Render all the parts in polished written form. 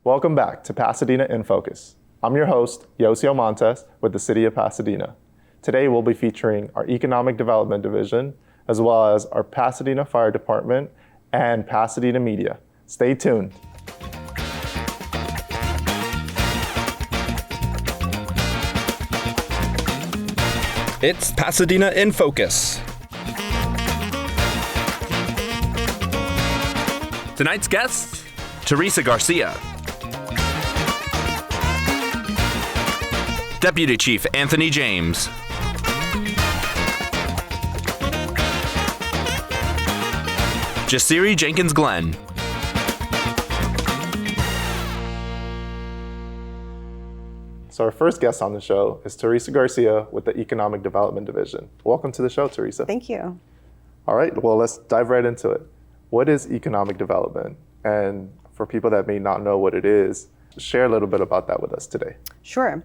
Welcome back to Pasadena In Focus. I'm your host, Yosio Montes with the City of Pasadena. Today we'll be featuring our Economic Development Division, as well as our Pasadena Fire Department and Pasadena Media. Stay tuned. It's Pasadena In Focus. Tonight's guest, Teresa Garcia. Deputy Chief Anthony James. Jasiri Jenkins-Glenn. So our first guest on the show is Teresa Garcia with the Economic Development Division. Welcome to the show, Teresa. Thank you. All right, well, let's dive right into it. What is economic development? And for people that may not know what it is, share a little bit about that with us today. Sure.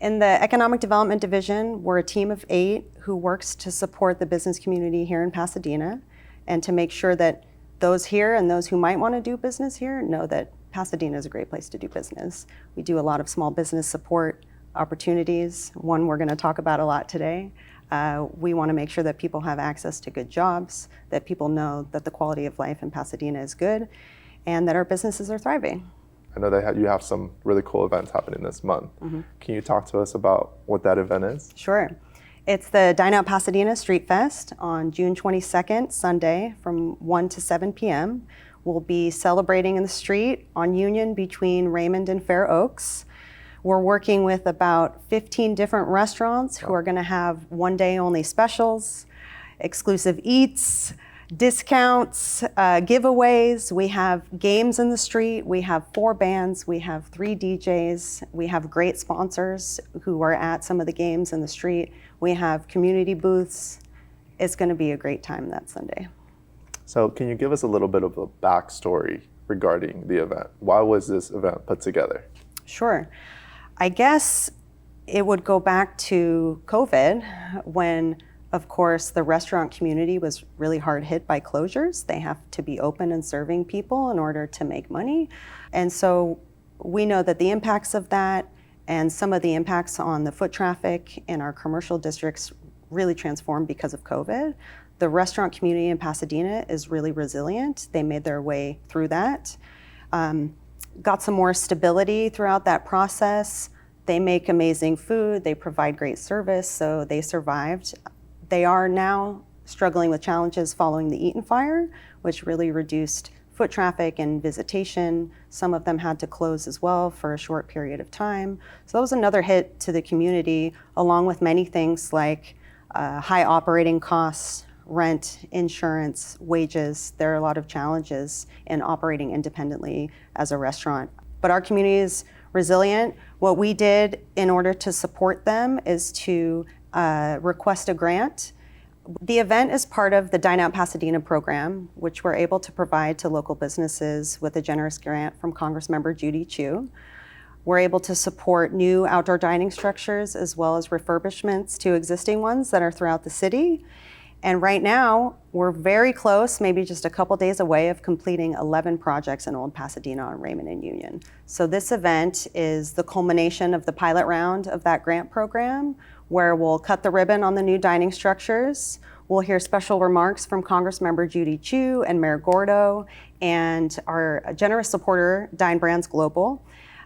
In the Economic Development Division, we're a team of 8 who works to support the business community here in Pasadena and to make sure that those here and those who might want to do business here know that Pasadena is a great place to do business. We do a lot of small business support opportunities, one we're going to talk about a lot today. We want to make sure that people have access to good jobs, that people know that the quality of life in Pasadena is good, and that our businesses are thriving. I know that you have some really cool events happening this month. Mm-hmm. Can you talk to us about what that event is? Sure. It's the Dine Out Pasadena Street Fest on June 22nd, Sunday, from 1 to 7 p.m. We'll be celebrating in the street on Union between Raymond and Fair Oaks. We're working with about 15 different restaurants who are going to have one-day only specials, exclusive eats, discounts, giveaways. We have games in the street. We have 4 bands. We have 3 DJs. We have great sponsors who are at some of the games in the street. We have community booths. It's going to be a great time that Sunday. So can you give us a little bit of a backstory regarding the event? Why was this event put together? Sure. I guess it would go back to COVID when, of course, the restaurant community was really hard hit by closures. They have to be open and serving people in order to make money. And so we know that the impacts of that and some of the impacts on the foot traffic in our commercial districts really transformed because of COVID. The restaurant community in Pasadena is really resilient. They made their way through that. Got some more stability throughout that process. They make amazing food. They provide great service, so they survived. They are now struggling with challenges following the Eaton fire, which really reduced foot traffic and visitation. Some of them had to close as well for a short period of time. So that was another hit to the community, along with many things like high operating costs, rent, insurance, wages. There are a lot of challenges in operating independently as a restaurant. But our community is resilient. What we did in order to support them is to request a grant. The event is part of the Dine Out Pasadena program, which we're able to provide to local businesses with a generous grant from Congressmember Judy Chu. We're able to support new outdoor dining structures as well as refurbishments to existing ones that are throughout the city. And right now, we're very close, maybe just a couple days away of completing 11 projects in Old Pasadena on Raymond and Union. So this event is the culmination of the pilot round of that grant program, where we'll cut the ribbon on the new dining structures. We'll hear special remarks from Congressmember Judy Chu and Mayor Gordo and our generous supporter, Dine Brands Global.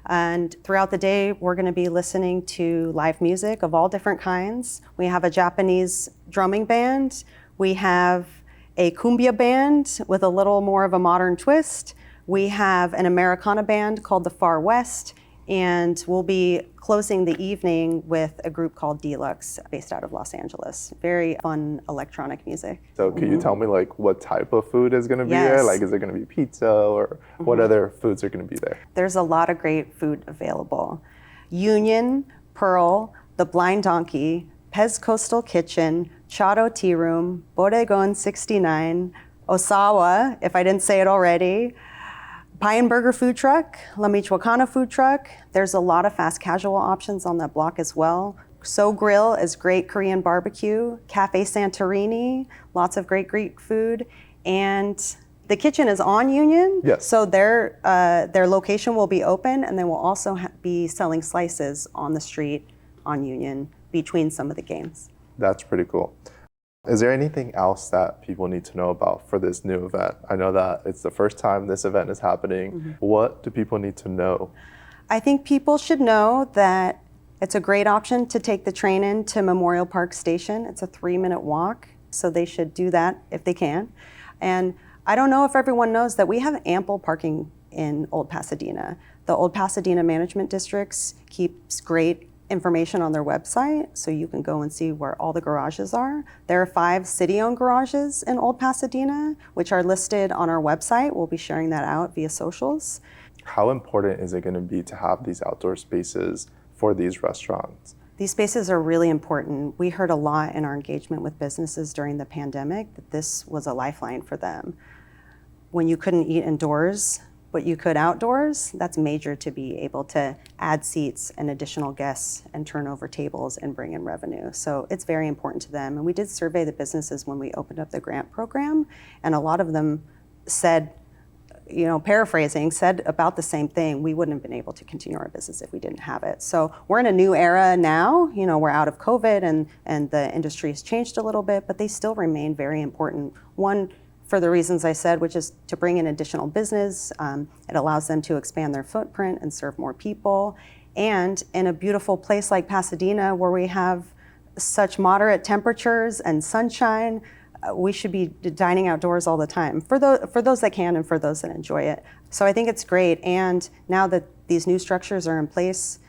And throughout the day, we're going to be listening to live music of all different kinds. We have a Japanese drumming band. We have a cumbia band with a little more of a modern twist. We have an Americana band called the Far West. And we'll be closing the evening with a group called Deluxe, based out of Los Angeles. Very fun electronic music. So can you tell me what type of food is going to be there? Is it going to be pizza or what other foods are going to be there? There's a lot of great food available. Union, Pearl, The Blind Donkey, Pez Coastal Kitchen, Chato Tea Room, Bodegon 69, Osawa, if I didn't say it already, Pie and Burger Food Truck, La Michoacana Food Truck. There's a lot of fast casual options on that block as well. So Grill is great Korean barbecue. Cafe Santorini, lots of great Greek food. And The kitchen is on Union, Yes. so their location will be open, and they will also be selling slices on the street on Union between some of the games. That's pretty cool. Is there anything else that people need to know about for this new event? I know that it's the first time this event is happening. Mm-hmm. What do people need to know? I think people should know that it's a great option to take the train in to Memorial Park Station. It's a 3-minute walk, so they should do that if they can. And I don't know if everyone knows that we have ample parking in Old Pasadena. The Old Pasadena Management Districts keeps great information on their website, so you can go and see where all the garages are. There are 5 city-owned garages in Old Pasadena, which are listed on our website. We'll be sharing that out via socials. How important is it going to be to have these outdoor spaces for these restaurants? These spaces are really important. We heard a lot in our engagement with businesses during the pandemic that this was a lifeline for them. When you couldn't eat indoors, but you could outdoors, that's major to be able to add seats and additional guests and turn over tables and bring in revenue. So it's very important to them. And we did survey the businesses when we opened up the grant program, and a lot of them said, paraphrasing, said about the same thing. We wouldn't have been able to continue our business if we didn't have it. So we're in a new era now. We're out of COVID and the industry has changed a little bit, but they still remain very important. One, for the reasons I said, which is to bring in additional business. It allows them to expand their footprint and serve more people. And in a beautiful place like Pasadena, where we have such moderate temperatures and sunshine, we should be dining outdoors all the time for those that can and for those that enjoy it. So I think it's great. And now that these new structures are in place,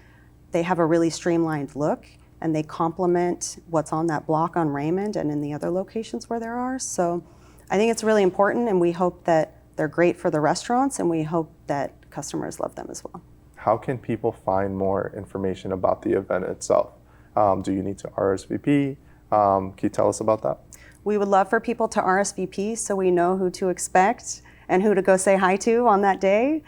they have a really streamlined look, and they complement what's on that block on Raymond and in the other locations where there are. So I think it's really important, and we hope that they're great for the restaurants, and we hope that customers love them as well. How can people find more information about the event itself? Do you need to RSVP? Can you tell us about that? We would love for people to RSVP so we know who to expect and who to go say hi to on that day.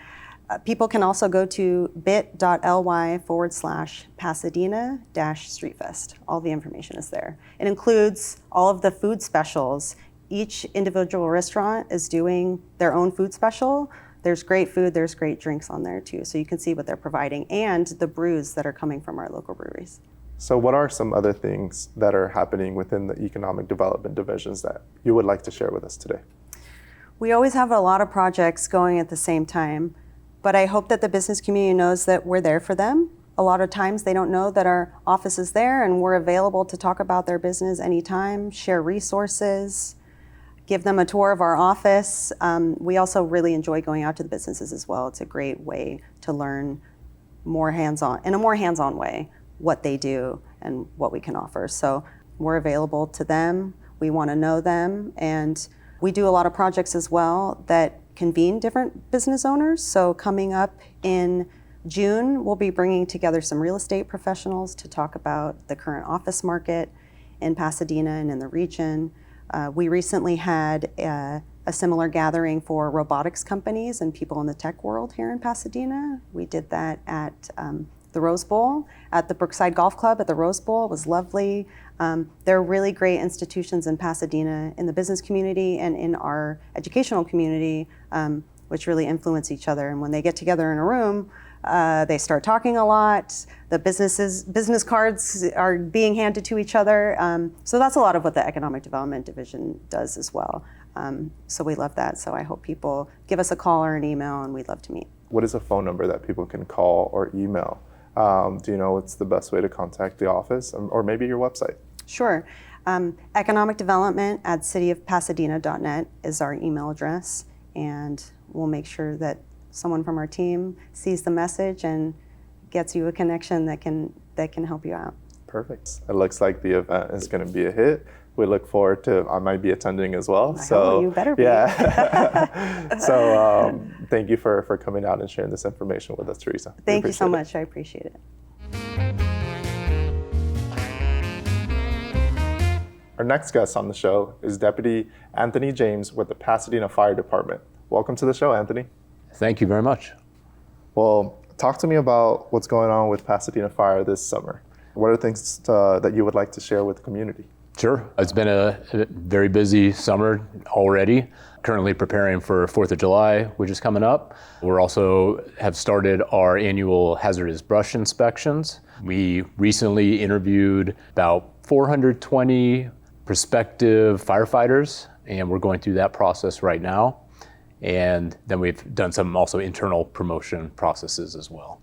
People can also go to bit.ly/Pasadena-Streetfest. All the information is there. It includes all of the food specials. Each individual restaurant is doing their own food special. There's great food, there's great drinks on there too, so you can see what they're providing and the brews that are coming from our local breweries. So what are some other things that are happening within the economic development divisions that you would like to share with us today? We always have a lot of projects going at the same time, but I hope that the business community knows that we're there for them. A lot of times they don't know that our office is there, and we're available to talk about their business anytime, share resources, give them a tour of our office. We also really enjoy going out to the businesses as well. It's a great way to learn more hands-on, in a more hands-on way, what they do and what we can offer. So we're available to them. We want to know them. And we do a lot of projects as well that convene different business owners. So coming up in June, we'll be bringing together some real estate professionals to talk about the current office market in Pasadena and in the region. We recently had a similar gathering for robotics companies and people in the tech world here in Pasadena. We did that at the Rose Bowl, at the Brookside Golf Club at the Rose Bowl. It was lovely. There are really great institutions in Pasadena, in the business community and in our educational community, which really influence each other. And when they get together in a room, they start talking a lot. The business cards are being handed to each other. So that's a lot of what the Economic Development Division does as well. So we love that. So I hope people give us a call or an email, and we'd love to meet. What is a phone number that people can call or email? Do you know what's the best way to contact the office, or maybe your website? Sure. Economic Development at cityofpasadena.net is our email address, and we'll make sure that someone from our team sees the message and gets you a connection that can help you out. Perfect. It looks like the event is going to be a hit. We look forward to, I might be attending as well. So you better be. Yeah. So thank you for coming out and sharing this information with us, Teresa. Thank you so much. I appreciate it. Our next guest on the show is Deputy Anthony James with the Pasadena Fire Department. Welcome to the show, Anthony. Thank you very much. Well, talk to me about what's going on with Pasadena Fire this summer. What are things that you would like to share with the community? Sure. It's been a very busy summer already. Currently preparing for 4th of July, which is coming up. We're also have started our annual hazardous brush inspections. We recently interviewed about 420 prospective firefighters, and we're going through that process right now. And then we've done some also internal promotion processes as well.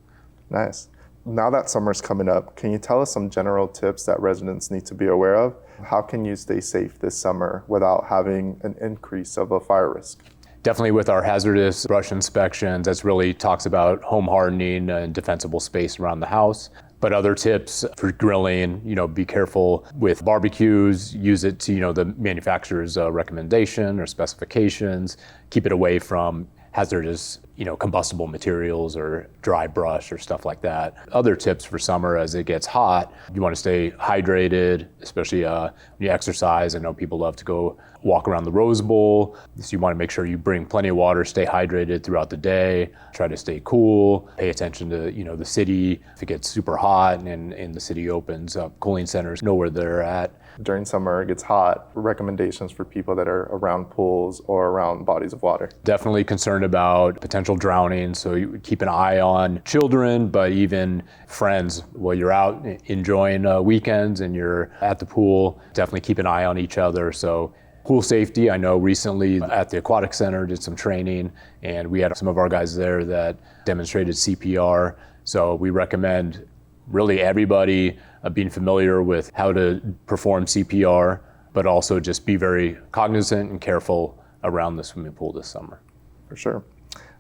Nice. Now that summer's coming up, can you tell us some general tips that residents need to be aware of? How can you stay safe this summer without having an increase of a fire risk? Definitely with our hazardous brush inspections, that's really talks about home hardening and defensible space around the house. But other tips for grilling, be careful with barbecues, use it to, the manufacturer's recommendation or specifications, keep it away from hazardous, combustible materials or dry brush or stuff like that. Other tips for summer as it gets hot, you want to stay hydrated, especially when you exercise. I know people love to go walk around the Rose Bowl. So you want to make sure you bring plenty of water, stay hydrated throughout the day, try to stay cool, pay attention to, the city. If it gets super hot and the city opens up, cooling centers know where they're at. During summer, it gets hot. Recommendations for people that are around pools or around bodies of water? Definitely concerned about potential drowning. So you keep an eye on children, but even friends while you're out enjoying weekends and you're at the pool. Definitely keep an eye on each other. So pool safety, I know recently at the aquatic center did some training, and we had some of our guys there that demonstrated CPR. So we recommend really everybody being familiar with how to perform CPR, but also just be very cognizant and careful around the swimming pool this summer. For sure.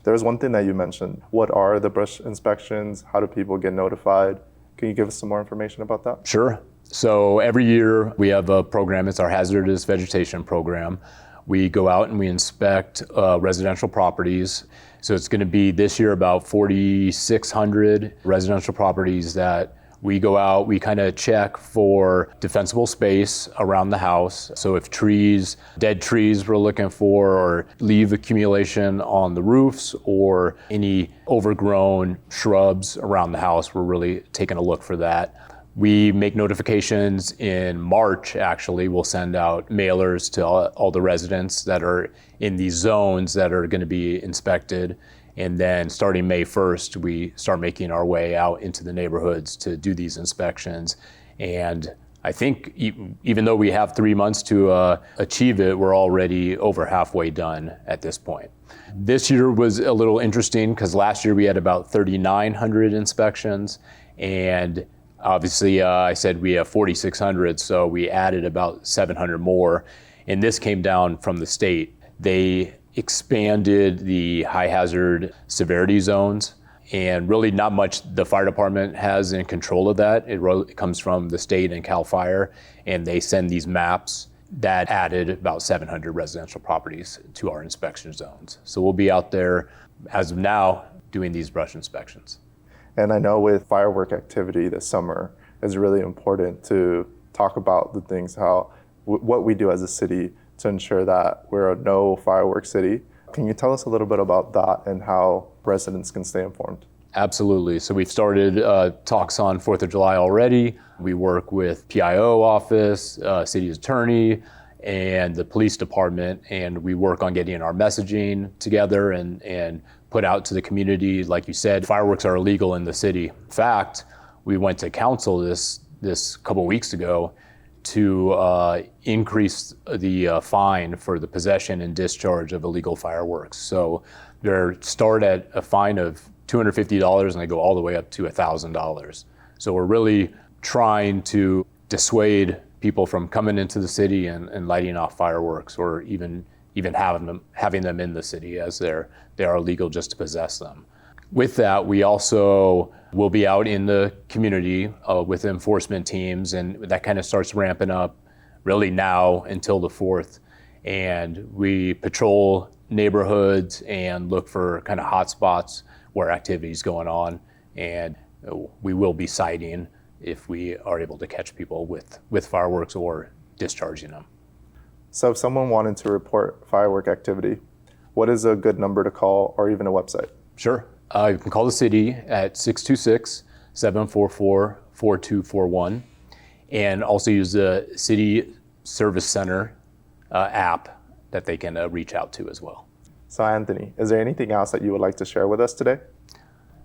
There's one thing that you mentioned. What are the brush inspections? How do people get notified? Can you give us some more information about that? Sure. So every year we have a program. It's our hazardous vegetation program. We go out and we inspect residential properties. So it's going to be this year about 4,600 residential properties that we go out, we kind of check for defensible space around the house. So if dead trees we're looking for, or leaf accumulation on the roofs, or any overgrown shrubs around the house, we're really taking a look for that. We make notifications in March, actually. We'll send out mailers to all the residents that are in these zones that are going to be inspected. And then starting May 1st, we start making our way out into the neighborhoods to do these inspections. And I think even though we have 3 months to achieve it, we're already over halfway done at this point. This year was a little interesting because last year we had about 3,900 inspections. And obviously, I said we have 4,600, so we added about 700 more. And this came down from the state. They expanded the high hazard severity zones, and really not much the fire department has in control of that. It comes from the state and CAL FIRE, and they send these maps that added about 700 residential properties to our inspection zones. So we'll be out there as of now doing these brush inspections. And I know with firework activity this summer, it's really important to talk about the things, what we do as a city to ensure that we're a no fireworks city. Can you tell us a little bit about that and how residents can stay informed? Absolutely. So we've started talks on 4th of July already. We work with PIO office, city attorney, and the police department, and we work on getting our messaging together and put out to the community. Like you said, fireworks are illegal in the city. In fact, we went to council this couple weeks ago to increase the fine for the possession and discharge of illegal fireworks. So they start at a fine of $250 and they go all the way up to $1,000. So we're really trying to dissuade people from coming into the city and lighting off fireworks, or even having them in the city, as they are illegal just to possess them. With that, we also will be out in the community with enforcement teams, and that kind of starts ramping up really now until the 4th. And we patrol neighborhoods and look for kind of hot spots where activity is going on. And we will be citing if we are able to catch people with fireworks or discharging them. So if someone wanted to report firework activity, what is a good number to call, or even a website? Sure. You can call the city at 626-744-4241, and also use the city service center app that they can reach out to as well. So Anthony, is there anything else that you would like to share with us today?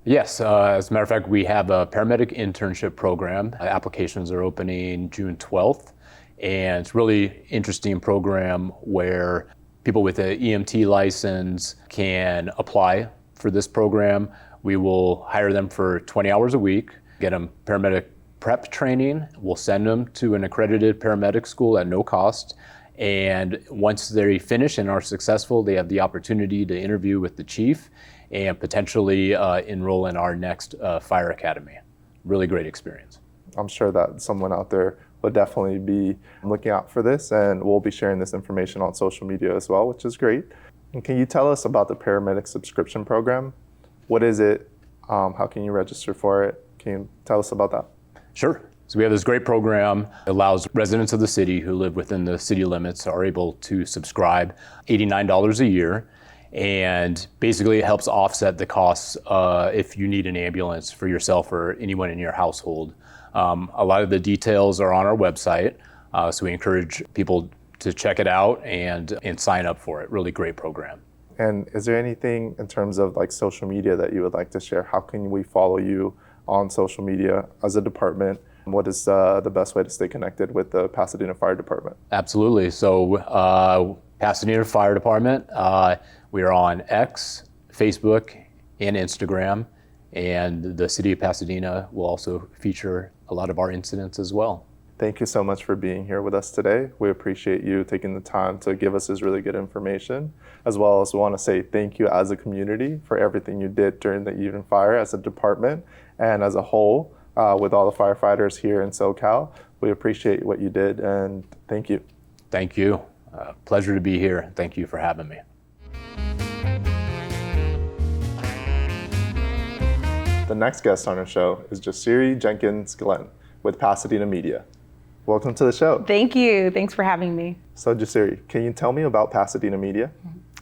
Yes, as a matter of fact, we have a paramedic internship program. Applications are opening June 12th, and it's a really interesting program where people with an EMT license can apply for this program. We will hire them for 20 hours a week, get them paramedic prep training. We'll send them to an accredited paramedic school at no cost. And once they finish and are successful, they have the opportunity to interview with the chief and potentially enroll in our next fire academy. Really great experience. I'm sure that someone out there will definitely be looking out for this, and we'll be sharing this information on social media as well, which is great. And can you tell us about the paramedic subscription program? What is it? How can you register for it? Can you tell us about that? Sure. So we have this great program that allows residents of the city who live within the city limits are able to subscribe $89 a year. And basically it helps offset the costs if you need an ambulance for yourself or anyone in your household. A lot of the details are on our website, so we encourage people to check it out and sign up for it. Really great program. And is there anything in terms of like social media that you would like to share? How can we follow you on social media as a department? What is the best way to stay connected with the Pasadena Fire Department? Absolutely. So Pasadena Fire Department, we are on X, Facebook, and Instagram. And the City of Pasadena will also feature a lot of our incidents as well. Thank you so much for being here with us today. We appreciate you taking the time to give us this really good information, as well as we want to say thank you as a community for everything you did during the evening fire as a department and as a whole with all the firefighters here in SoCal. We appreciate what you did, and thank you. Thank you. Pleasure to be here. Thank you for having me. The next guest on our show is Jasiri Jenkins-Glenn with Pasadena Media. Welcome to the show. Thank you. Thanks for having me. So Jasiri, can you tell me about Pasadena Media?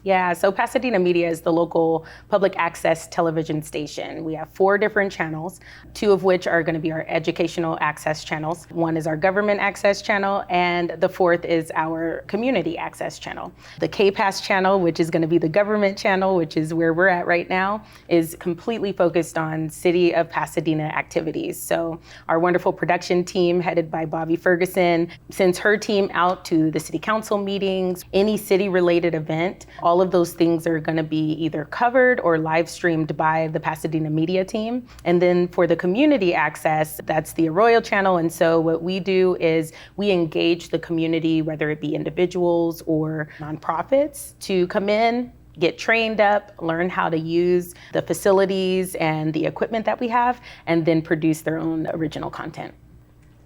Yeah, so Pasadena Media is the local public access television station. We have 4 different channels, 2 of which are going to be our educational access channels. 1 is our government access channel, and the 4th is our community access channel. The KPAS channel, which is going to be the government channel, which is where we're at right now, is completely focused on City of Pasadena activities. So our wonderful production team headed by Bobby Ferguson sends her team out to the city council meetings, any city-related event. All of those things are going to be either covered or live streamed by the Pasadena Media team. And then for the community access, that's the Arroyo channel. And so what we do is we engage the community, whether it be individuals or nonprofits, to come in, get trained up, learn how to use the facilities and the equipment that we have, and then produce their own original content.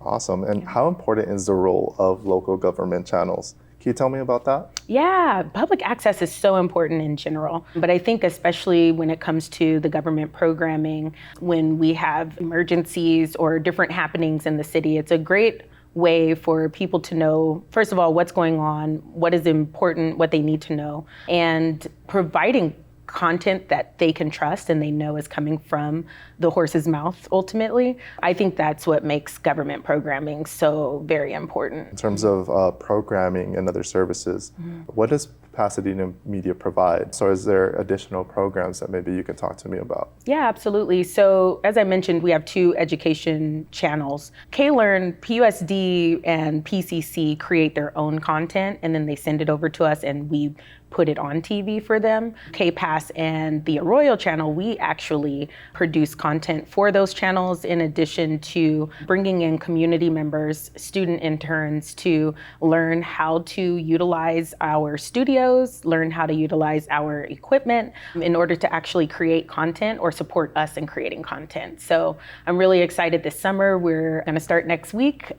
Awesome. And how important is the role of local government channels? Can you tell me about that? Yeah, public access is so important in general, but I think especially when it comes to the government programming, when we have emergencies or different happenings in the city, it's a great way for people to know, first of all, what's going on, what is important, what they need to know, and providing content that they can trust and they know is coming from the horse's mouth ultimately. I think that's what makes government programming so very important. In terms of programming and other services, what does Pasadena Media provide? So is there additional programs that maybe you can talk to me about? Yeah, absolutely. So as I mentioned, we have 2 education channels. K-Learn, PUSD, and PCC create their own content, and then they send it over to us and we put it on TV for them. KPAS and the Arroyo channel, we actually produce content for those channels in addition to bringing in community members, student interns to learn how to utilize our studios, learn how to utilize our equipment in order to actually create content or support us in creating content. So I'm really excited this summer. We're going to start next week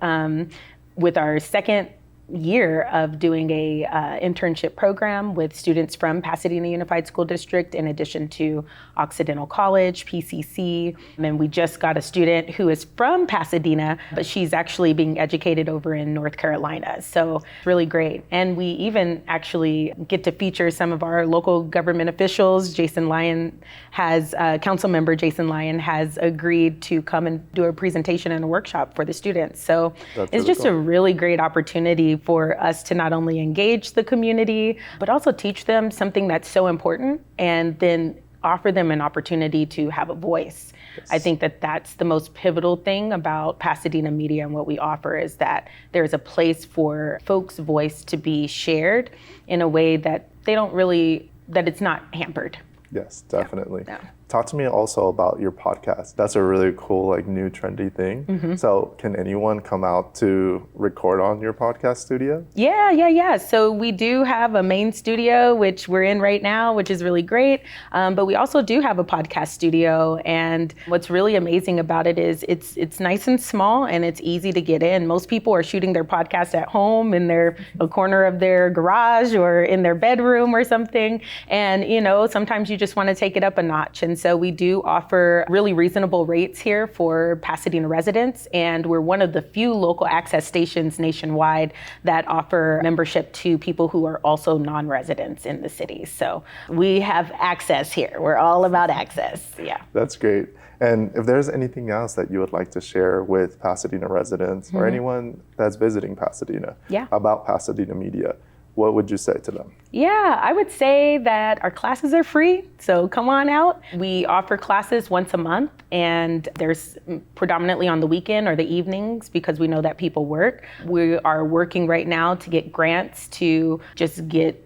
with our second year of doing a internship program with students from Pasadena Unified School District in addition to Occidental College, PCC. And we just got a student who is from Pasadena, but she's actually being educated over in North Carolina. So it's really great. And we even actually get to feature some of our local government officials. Jason Lyon has, council member Jason Lyon has agreed to come and do a presentation and a workshop for the students. So it's just a really great opportunity opportunity for us to not only engage the community, but also teach them something that's so important and then offer them an opportunity to have a voice. Yes. I think that that's the most pivotal thing about Pasadena Media and what we offer is that there's a place for folks' voice to be shared in a way that they don't really, that it's not hampered. Yes, definitely. Yeah. Talk to me also about your podcast. That's a really cool, like, new trendy thing. Mm-hmm. So can anyone come out to record on your podcast studio? Yeah. So we do have a main studio, which we're in right now, which is really great. But we also do have a podcast studio. And what's really amazing about it is it's nice and small and it's easy to get in. Most people are shooting their podcast at home in a corner of their garage or in their bedroom or something. And, sometimes you just want to take it up a notch. And so we do offer really reasonable rates here for Pasadena residents, and we're one of the few local access stations nationwide that offer membership to people who are also non-residents in the city. So we have access here. We're all about access. Yeah. That's great. And if there's anything else that you would like to share with Pasadena residents or anyone that's visiting Pasadena about Pasadena Media, what would you say to them? Yeah, I would say that our classes are free, so come on out. We offer classes once a month, and there's predominantly on the weekend or the evenings because we know that people work. We are working right now to get grants to just get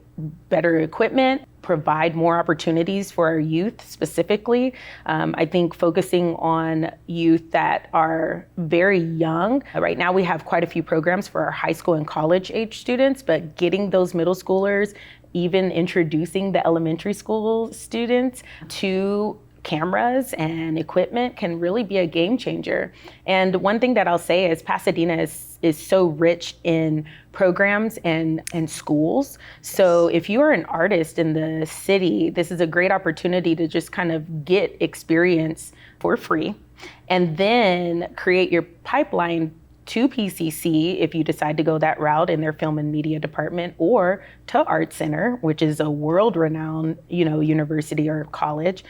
better equipment, provide more opportunities for our youth specifically. I think focusing on youth that are very young. Right now we have quite a few programs for our high school and college age students, but getting those middle schoolers, even introducing the elementary school students to cameras and equipment can really be a game changer. And one thing that I'll say is Pasadena is so rich in programs and schools. So if you are an artist in the city, this is a great opportunity to just kind of get experience for free and then create your pipeline to PCC if you decide to go that route in their film and media department, or to Art Center, which is a world-renowned, university or college.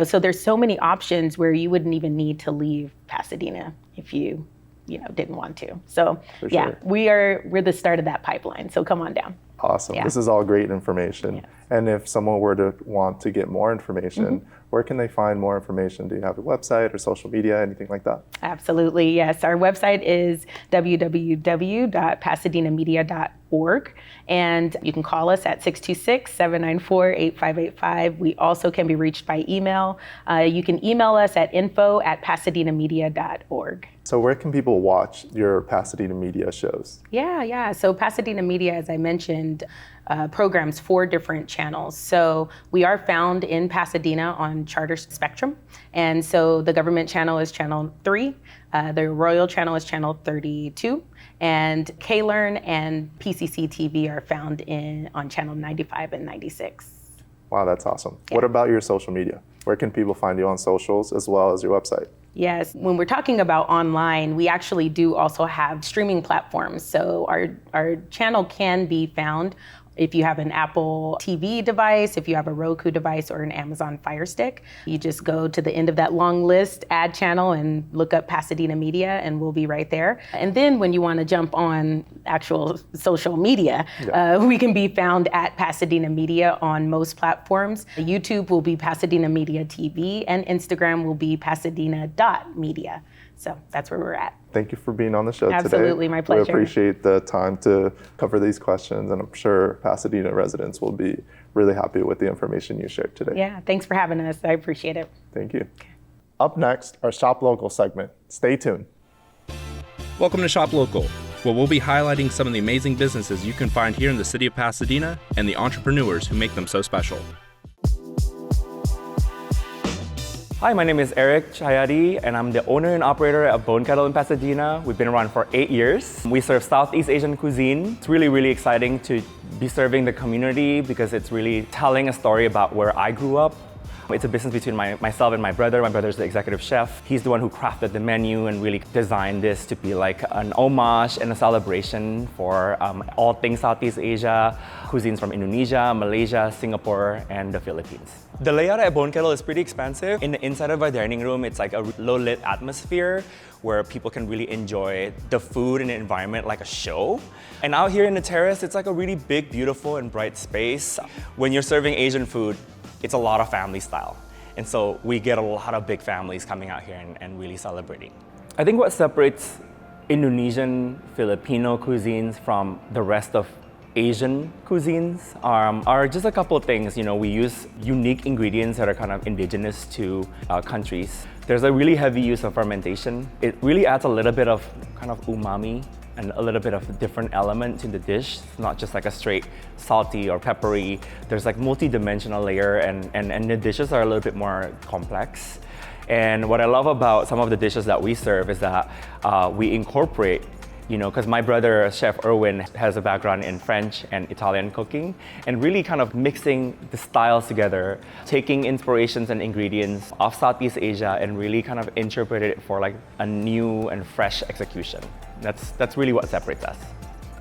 So there's so many options where you wouldn't even need to leave Pasadena if you didn't want to. So sure. We're the start of that pipeline. So come on down. Awesome. Yeah. This is all great information. Yes. And if someone were to want to get more information, where can they find more information? Do you have a website or social media, anything like that? Absolutely, yes. Our website is www.pasadenamedia.org, and you can call us at 626-794-8585. We also can be reached by email. You can email us at info@pasadenamedia.org. So where can people watch your Pasadena Media shows? Yeah. So Pasadena Media, as I mentioned, programs 4 different channels. So we are found in Pasadena on Charter Spectrum. And so the government channel is channel 3. The Royal channel is channel 32. And K-Learn and PCC TV are found on channel 95 and 96. Wow, that's awesome. Yeah. What about your social media? Where can people find you on socials as well as your website? Yes, when we're talking about online, we actually do also have streaming platforms. So our channel can be found if you have an Apple TV device, if you have a Roku device or an Amazon Fire Stick. You just go to the end of that long list, add channel, and look up Pasadena Media, and we'll be right there. And then when you want to jump on actual social media, we can be found at Pasadena Media on most platforms. YouTube will be Pasadena Media TV, and Instagram will be pasadena.media. So that's where we're at. Thank you for being on the show today. Absolutely, my pleasure. We appreciate the time to cover these questions, and I'm sure Pasadena residents will be really happy with the information you shared today. Yeah, thanks for having us. I appreciate it. Thank you. Up next, our Shop Local segment. Stay tuned. Welcome to Shop Local, where we'll be highlighting some of the amazing businesses you can find here in the city of Pasadena and the entrepreneurs who make them so special. Hi, my name is Eric Chayadi, and I'm the owner and operator of Kettle in Pasadena. We've been around for 8 years. We serve Southeast Asian cuisine. It's really, really exciting to be serving the community because it's really telling a story about where I grew up. It's a business between myself and my brother. My brother's the executive chef. He's the one who crafted the menu and really designed this to be like an homage and a celebration for all things Southeast Asia, cuisines from Indonesia, Malaysia, Singapore, and the Philippines. The layout at Bone Kettle is pretty expansive. In the inside of our dining room, it's like a low-lit atmosphere where people can really enjoy the food and the environment like a show. And out here in the terrace, it's like a really big, beautiful, and bright space. When you're serving Asian food, it's a lot of family style. And so we get a lot of big families coming out here and really celebrating. I think what separates Indonesian, Filipino cuisines from the rest of Asian cuisines are just a couple of things. We use unique ingredients that are kind of indigenous to countries. There's a really heavy use of fermentation. It really adds a little bit of kind of umami and a little bit of different element to the dish. It's not just like a straight salty or peppery. There's like multi-dimensional layer and the dishes are a little bit more complex. And what I love about some of the dishes that we serve is that we incorporate, because my brother, Chef Erwin, has a background in French and Italian cooking, and really kind of mixing the styles together, taking inspirations and ingredients of Southeast Asia and really kind of interpret it for like a new and fresh execution. That's really what separates us.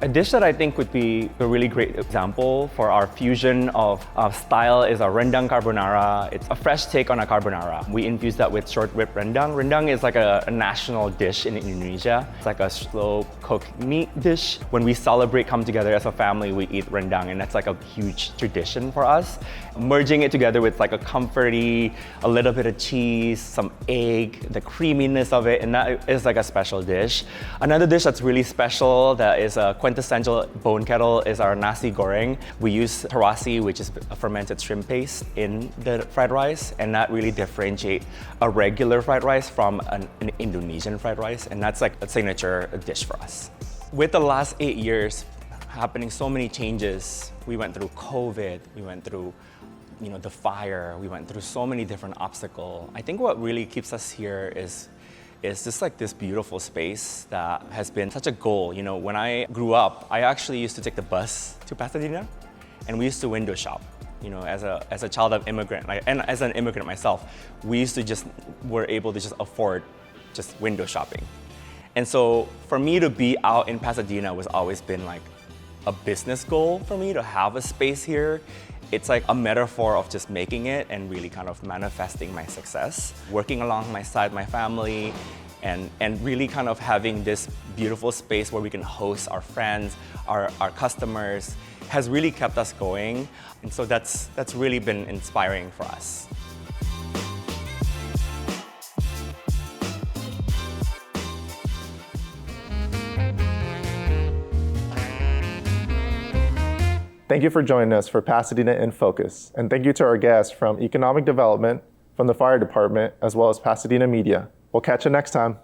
A dish that I think would be a really great example for our fusion of style is our rendang carbonara. It's a fresh take on a carbonara. We infuse that with short rib rendang. Rendang is like a national dish in Indonesia. It's like a slow cooked meat dish. When we celebrate, come together as a family, we eat rendang, and that's like a huge tradition for us. Merging it together with like a comforty, a little bit of cheese, some egg, the creaminess of it, and that is like a special dish. Another dish that's really special that is a quintessential Bone Kettle is our nasi goreng. We use terasi, which is a fermented shrimp paste, in the fried rice, and that really differentiates a regular fried rice from an Indonesian fried rice, and that's like a signature dish for us. With the last 8 years happening so many changes, we went through COVID, we went through the fire, we went through so many different obstacles. I think what really keeps us here is just like this beautiful space that has been such a goal. When I grew up, I actually used to take the bus to Pasadena, and we used to window shop. As a child of immigrant, and as an immigrant myself, we were able to just afford just window shopping. And so for me to be out in Pasadena was always been like a business goal for me to have a space here. It's like a metaphor of just making it and really kind of manifesting my success. Working along my side, my family, and really kind of having this beautiful space where we can host our friends, our customers, has really kept us going. And so that's really been inspiring for us. Thank you for joining us for Pasadena In Focus, and thank you to our guests from Economic Development, from the Fire Department, as well as Pasadena Media. We'll catch you next time.